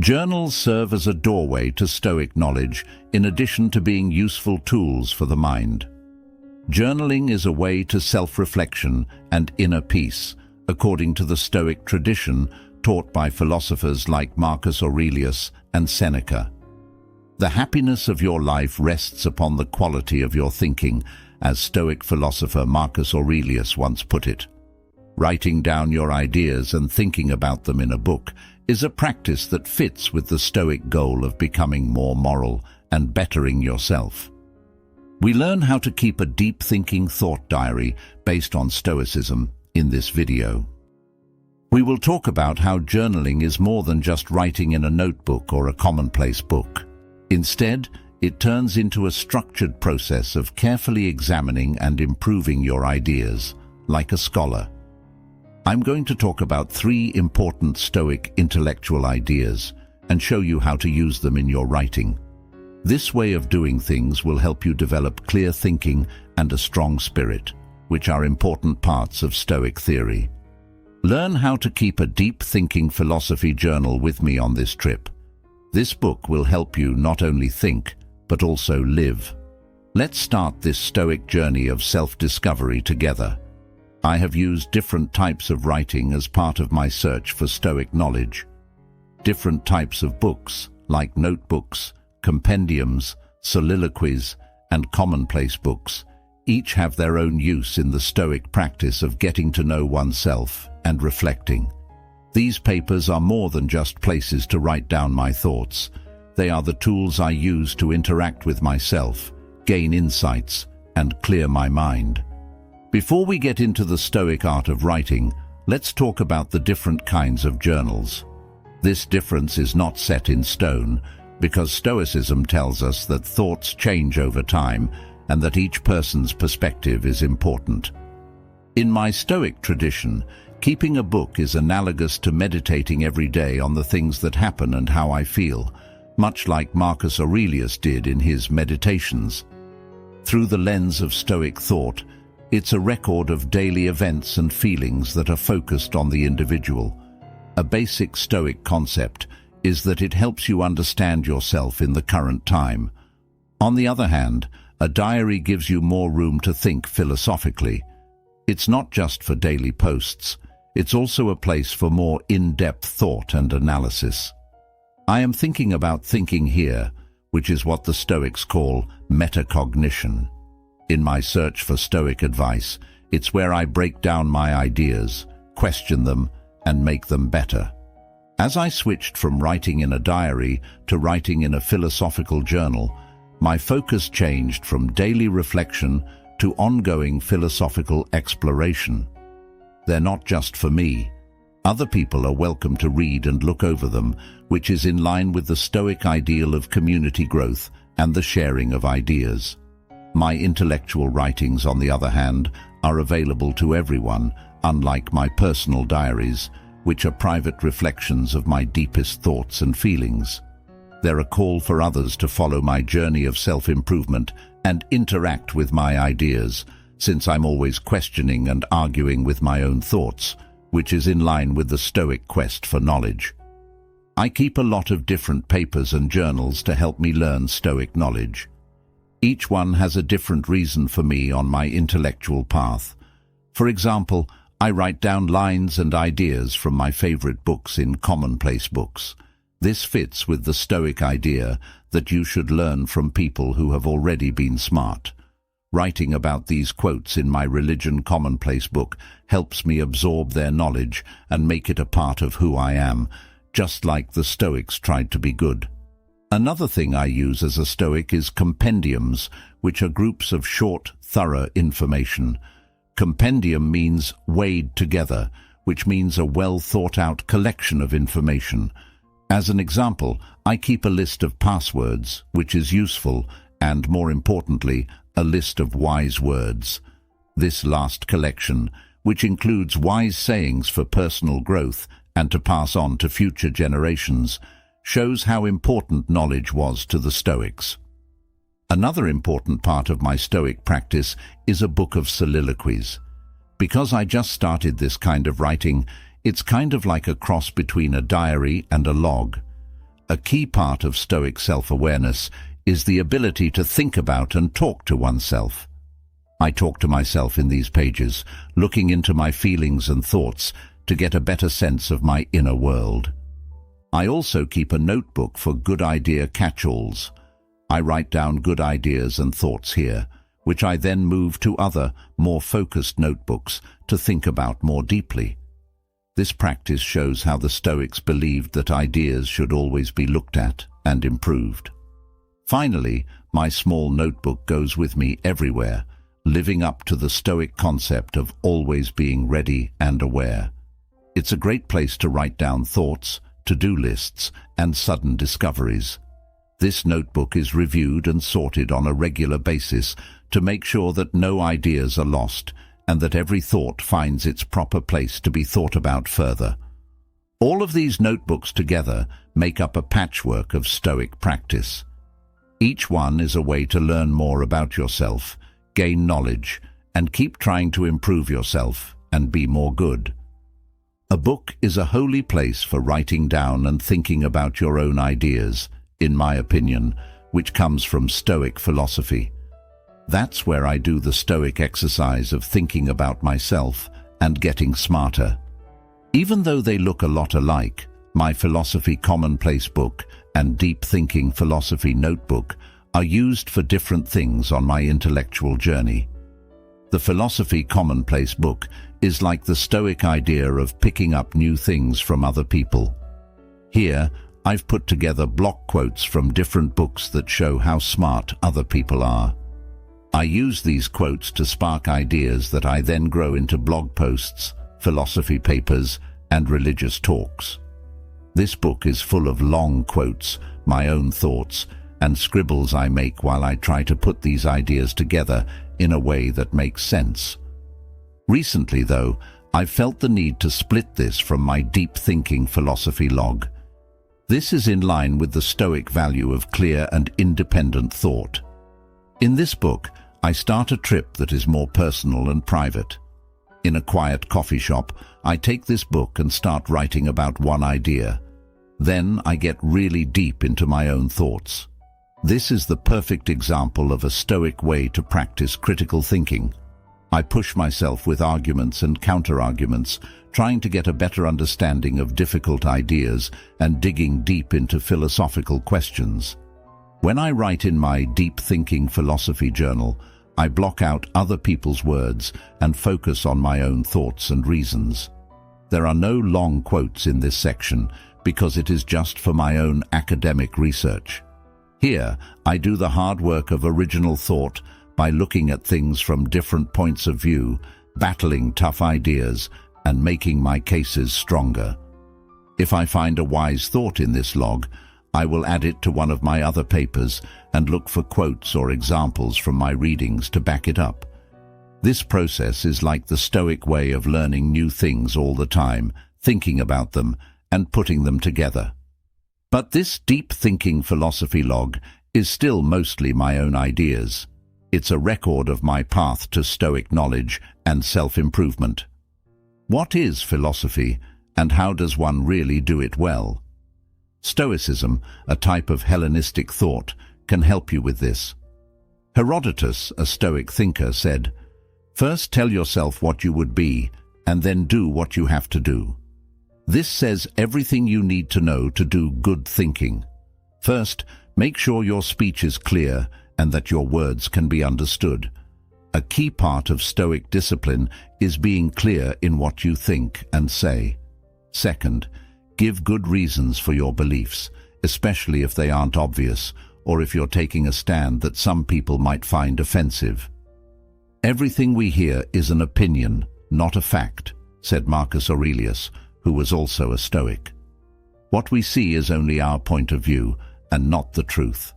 Journals serve as a doorway to Stoic knowledge, in addition to being useful tools for the mind. Journaling is a way to self-reflection and inner peace, according to the Stoic tradition taught by philosophers like Marcus Aurelius and Seneca. The happiness of your life rests upon the quality of your thinking, as Stoic philosopher Marcus Aurelius once put it. Writing down your ideas and thinking about them in a book is a practice that fits with the Stoic goal of becoming more moral and bettering yourself. We learn how to keep a deep-thinking thought diary based on Stoicism in this video. We will talk about how journaling is more than just writing in a notebook or a commonplace book. Instead, it turns into a structured process of carefully examining and improving your ideas, like a scholar. I'm going to talk about 3 important Stoic intellectual ideas and show you how to use them in your writing. This way of doing things will help you develop clear thinking and a strong spirit, which are important parts of Stoic theory. Learn how to keep a deep-thinking philosophy journal with me on this trip. This book will help you not only think, but also live. Let's start this Stoic journey of self-discovery together. I have used different types of writing as part of my search for Stoic knowledge. Different types of books, like notebooks, compendiums, soliloquies, and commonplace books, each have their own use in the Stoic practice of getting to know oneself and reflecting. These papers are more than just places to write down my thoughts. They are the tools I use to interact with myself, gain insights, and clear my mind. Before we get into the Stoic art of writing, let's talk about the different kinds of journals. This difference is not set in stone, because Stoicism tells us that thoughts change over time and that each person's perspective is important. In my Stoic tradition, keeping a book is analogous to meditating every day on the things that happen and how I feel, much like Marcus Aurelius did in his Meditations. Through the lens of Stoic thought, it's a record of daily events and feelings that are focused on the individual. A basic Stoic concept is that it helps you understand yourself in the current time. On the other hand, a diary gives you more room to think philosophically. It's not just for daily posts, it's also a place for more in-depth thought and analysis. I am thinking about thinking here, which is what the Stoics call metacognition. In my search for Stoic advice, it's where I break down my ideas, question them, and make them better. As I switched from writing in a diary to writing in a philosophical journal, my focus changed from daily reflection to ongoing philosophical exploration. They're not just for me. Other people are welcome to read and look over them, which is in line with the Stoic ideal of community growth and the sharing of ideas. My intellectual writings, on the other hand, are available to everyone, unlike my personal diaries, which are private reflections of my deepest thoughts and feelings. They're a call for others to follow my journey of self-improvement and interact with my ideas, since I'm always questioning and arguing with my own thoughts, which is in line with the Stoic quest for knowledge. I keep a lot of different papers and journals to help me learn Stoic knowledge. Each one has a different reason for me on my intellectual path. For example, I write down lines and ideas from my favorite books in commonplace books. This fits with the Stoic idea that you should learn from people who have already been smart. Writing about these quotes in my religion commonplace book helps me absorb their knowledge and make it a part of who I am, just like the Stoics tried to be good. Another thing I use as a Stoic is compendiums, which are groups of short, thorough information. Compendium means weighed together, which means a well-thought-out collection of information. As an example, I keep a list of passwords, which is useful, and more importantly, a list of wise words. This last collection, which includes wise sayings for personal growth and to pass on to future generations, shows how important knowledge was to the Stoics. Another important part of my Stoic practice is a book of soliloquies. Because I just started this kind of writing, it's kind of like a cross between a diary and a log. A key part of Stoic self-awareness is the ability to think about and talk to oneself. I talk to myself in these pages, looking into my feelings and thoughts to get a better sense of my inner world. I also keep a notebook for good idea catch-alls. I write down good ideas and thoughts here, which I then move to other, more focused notebooks to think about more deeply. This practice shows how the Stoics believed that ideas should always be looked at and improved. Finally, my small notebook goes with me everywhere, living up to the Stoic concept of always being ready and aware. It's a great place to write down thoughts, to-do lists, and sudden discoveries. This notebook is reviewed and sorted on a regular basis to make sure that no ideas are lost and that every thought finds its proper place to be thought about further. All of these notebooks together make up a patchwork of Stoic practice. Each one is a way to learn more about yourself, gain knowledge, and keep trying to improve yourself and be more good. A book is a holy place for writing down and thinking about your own ideas, in my opinion, which comes from Stoic philosophy. That's where I do the Stoic exercise of thinking about myself and getting smarter. Even though they look a lot alike, my Philosophy Commonplace book and Deep Thinking Philosophy notebook are used for different things on my intellectual journey. The Philosophy Commonplace book is like the Stoic idea of picking up new things from other people. Here, I've put together block quotes from different books that show how smart other people are. I use these quotes to spark ideas that I then grow into blog posts, philosophy papers, and religious talks. This book is full of long quotes, my own thoughts, and scribbles I make while I try to put these ideas together in a way that makes sense. Recently, though, I've felt the need to split this from my deep thinking philosophy log. This is in line with the Stoic value of clear and independent thought. In this book, I start a trip that is more personal and private. In a quiet coffee shop, I take this book and start writing about one idea. Then I get really deep into my own thoughts. This is the perfect example of a Stoic way to practice critical thinking. I push myself with arguments and counter-arguments, trying to get a better understanding of difficult ideas and digging deep into philosophical questions. When I write in my Deep Thinking Philosophy journal, I block out other people's words and focus on my own thoughts and reasons. There are no long quotes in this section because it is just for my own academic research. Here, I do the hard work of original thought by looking at things from different points of view, battling tough ideas, and making my cases stronger. If I find a wise thought in this log, I will add it to one of my other papers and look for quotes or examples from my readings to back it up. This process is like the Stoic way of learning new things all the time, thinking about them, and putting them together. But this deep thinking philosophy log is still mostly my own ideas. It's a record of my path to Stoic knowledge and self-improvement. What is philosophy, and how does one really do it well? Stoicism, a type of Hellenistic thought, can help you with this. Herodotus, a Stoic thinker, said, "First tell yourself what you would be, and then do what you have to do." This says everything you need to know to do good thinking. First, make sure your speech is clear and that your words can be understood. A key part of Stoic discipline is being clear in what you think and say. Second, give good reasons for your beliefs, especially if they aren't obvious or if you're taking a stand that some people might find offensive. Everything we hear is an opinion, not a fact, said Marcus Aurelius, who was also a Stoic. What we see is only our point of view and not the truth.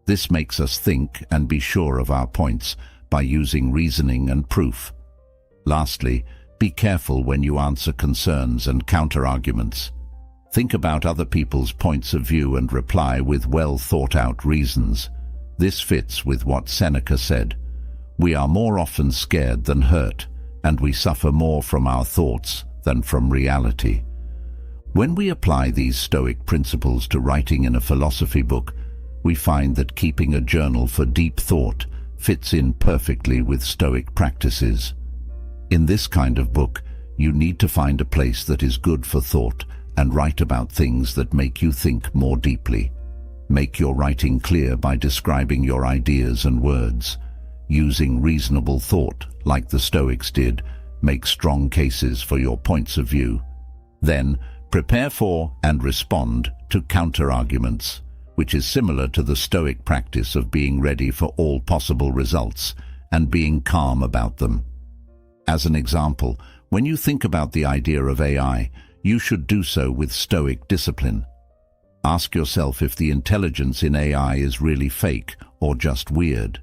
This makes us think and be sure of our points by using reasoning and proof. Lastly, be careful when you answer concerns and counter-arguments. Think about other people's points of view and reply with well-thought-out reasons. This fits with what Seneca said. We are more often scared than hurt, and we suffer more from our thoughts than from reality. When we apply these Stoic principles to writing in a philosophy book, we find that keeping a journal for deep thought fits in perfectly with Stoic practices. In this kind of book, you need to find a place that is good for thought and write about things that make you think more deeply. Make your writing clear by describing your ideas and words. Using reasonable thought, like the Stoics did, make strong cases for your points of view. Then, prepare for and respond to counter-arguments, which is similar to the Stoic practice of being ready for all possible results and being calm about them. As an example, when you think about the idea of AI, you should do so with Stoic discipline. Ask yourself if the intelligence in AI is really fake or just weird.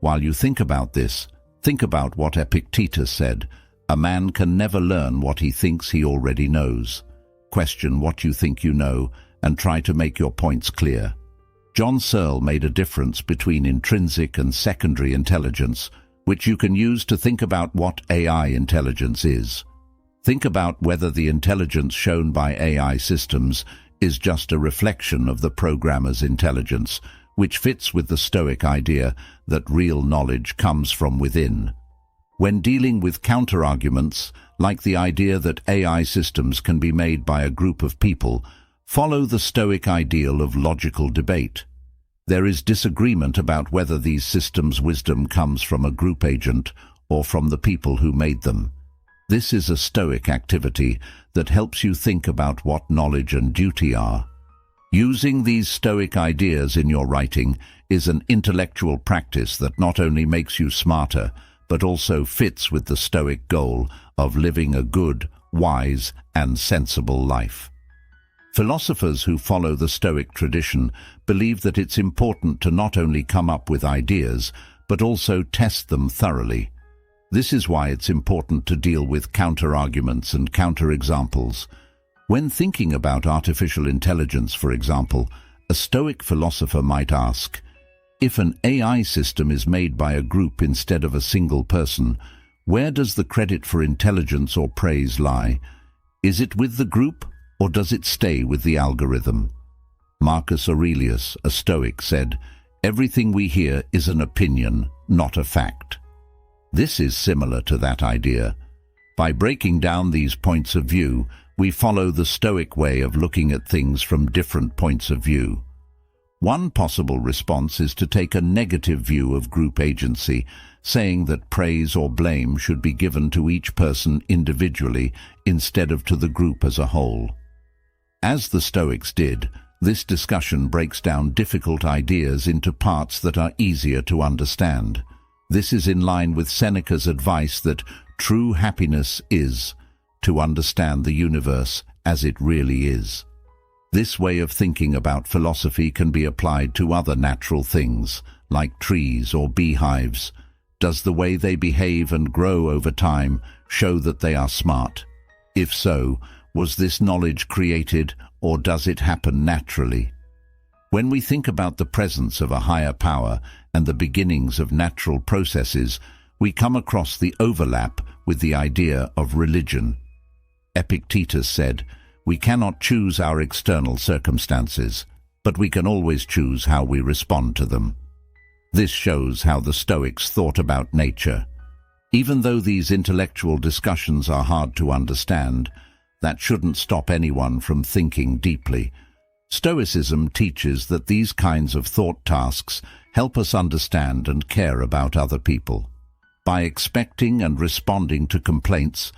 While you think about this, think about what Epictetus said: "A man can never learn what he thinks he already knows." Question what you think you know and try to make your points clear. John Searle made a difference between intrinsic and secondary intelligence, which you can use to think about what AI intelligence is. Think about whether the intelligence shown by AI systems is just a reflection of the programmer's intelligence, which fits with the Stoic idea that real knowledge comes from within. When dealing with counter-arguments, like the idea that AI systems can be made by a group of people, follow the Stoic ideal of logical debate. There is disagreement about whether these systems' wisdom comes from a group agent or from the people who made them. This is a Stoic activity that helps you think about what knowledge and duty are. Using these Stoic ideas in your writing is an intellectual practice that not only makes you smarter, but also fits with the Stoic goal of living a good, wise, and sensible life. Philosophers who follow the Stoic tradition believe that it's important to not only come up with ideas, but also test them thoroughly. This is why it's important to deal with counter-arguments and counter-examples. When thinking about artificial intelligence, for example, a Stoic philosopher might ask, if an AI system is made by a group instead of a single person, where does the credit for intelligence or praise lie? Is it with the group, or does it stay with the algorithm? Marcus Aurelius, a Stoic, said, "Everything we hear is an opinion, not a fact." This is similar to that idea. By breaking down these points of view, we follow the Stoic way of looking at things from different points of view. One possible response is to take a negative view of group agency, saying that praise or blame should be given to each person individually instead of to the group as a whole. As the Stoics did, this discussion breaks down difficult ideas into parts that are easier to understand. This is in line with Seneca's advice that true happiness is to understand the universe as it really is. This way of thinking about philosophy can be applied to other natural things, like trees or beehives. Does the way they behave and grow over time show that they are smart? If so, was this knowledge created, or does it happen naturally? When we think about the presence of a higher power and the beginnings of natural processes, we come across the overlap with the idea of religion. Epictetus said, "We cannot choose our external circumstances, but we can always choose how we respond to them." This shows how the Stoics thought about nature. Even though these intellectual discussions are hard to understand, that shouldn't stop anyone from thinking deeply. Stoicism teaches that these kinds of thought tasks help us understand and care about other people. By expecting and responding to complaints,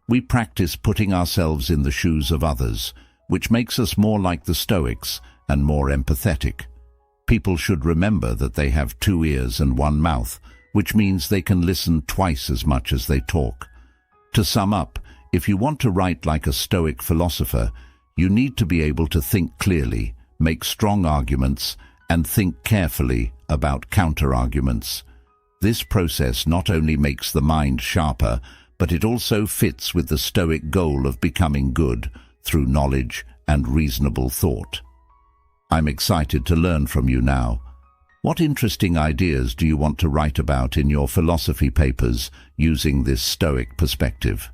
We practice putting ourselves in the shoes of others, which makes us more like the Stoics and more empathetic. People should remember that they have 2 ears and 1 mouth, which means they can listen twice as much as they talk. To sum up, if you want to write like a Stoic philosopher, you need to be able to think clearly, make strong arguments, and think carefully about counter-arguments. This process not only makes the mind sharper, but it also fits with the Stoic goal of becoming good through knowledge and reasonable thought. I'm excited to learn from you now. What interesting ideas do you want to write about in your philosophy papers using this Stoic perspective?